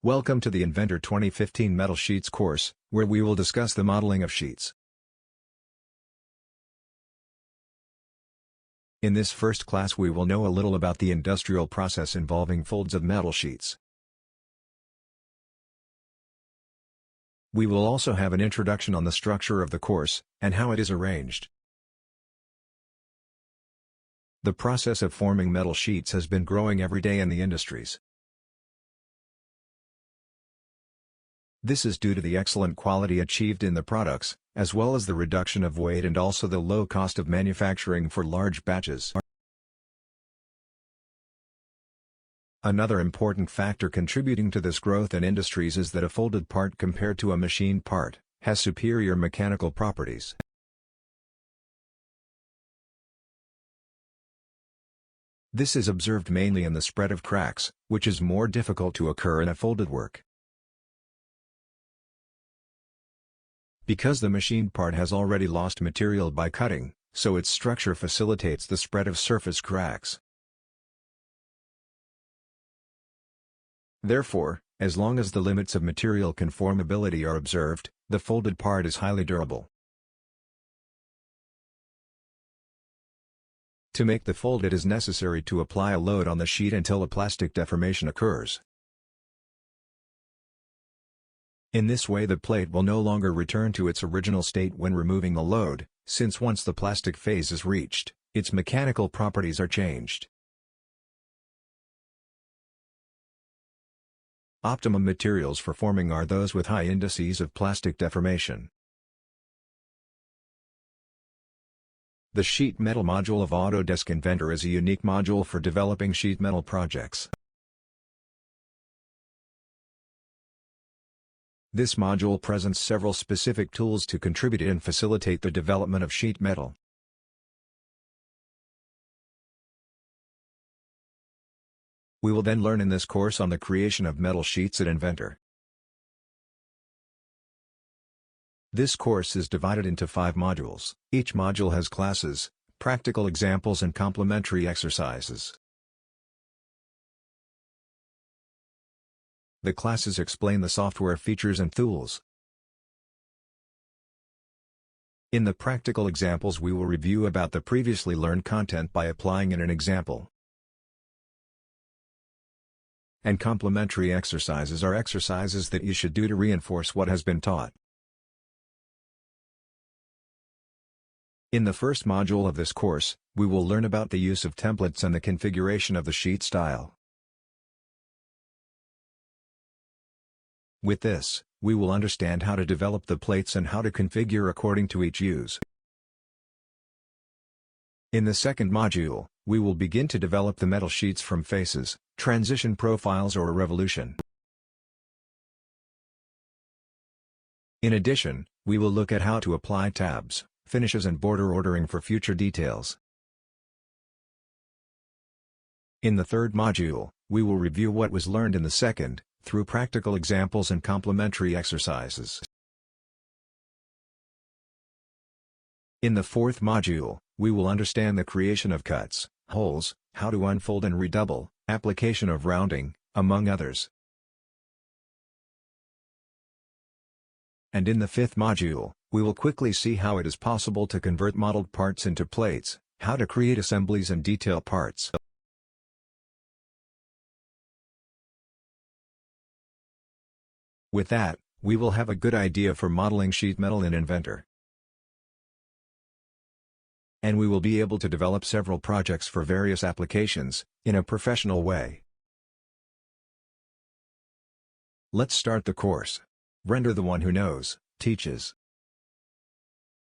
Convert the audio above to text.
Welcome to the Inventor 2015 Metal Sheets course, where we will discuss the modeling of sheets. In this first class we will know a little about the industrial process involving folds of metal sheets. We will also have an introduction on the structure of the course, and how it is arranged. The process of forming metal sheets has been growing every day in the industries. This is due to the excellent quality achieved in the products, as well as the reduction of weight and also the low cost of manufacturing for large batches. Another important factor contributing to this growth in industries is that a folded part compared to a machined part has superior mechanical properties. This is observed mainly in the spread of cracks, which is more difficult to occur in a folded work. Because the machined part has already lost material by cutting, so its structure facilitates the spread of surface cracks. Therefore, as long as the limits of material conformability are observed, the folded part is highly durable. To make the fold, it is necessary to apply a load on the sheet until a plastic deformation occurs. In this way the plate will no longer return to its original state when removing the load, since once the plastic phase is reached, its mechanical properties are changed. Optimum materials for forming are those with high indices of plastic deformation. The sheet metal module of Autodesk Inventor is a unique module for developing sheet metal projects. This module presents several specific tools to contribute and facilitate the development of sheet metal. We will then learn in this course on the creation of metal sheets at Inventor. This course is divided into 5 modules. Each module has classes, practical examples and complementary exercises. The classes explain the software features and tools. In the practical examples we will review about the previously learned content by applying in an example. And complementary exercises are exercises that you should do to reinforce what has been taught. In the first module of this course, we will learn about the use of templates and the configuration of the sheet style. With this, we will understand how to develop the plates and how to configure according to each use. In the second module, we will begin to develop the metal sheets from faces, transition profiles or a revolution. In addition, we will look at how to apply tabs, finishes and border ordering for future details. In the third module, we will review what was learned in the second, through practical examples and complementary exercises. In the fourth module, we will understand the creation of cuts, holes, how to unfold and redouble, application of rounding, among others. And in the fifth module, we will quickly see how it is possible to convert modeled parts into plates, how to create assemblies and detail parts. With that, we will have a good idea for modeling sheet metal in Inventor. And we will be able to develop several projects for various applications, in a professional way. Let's start the course. Render the one who knows, teaches.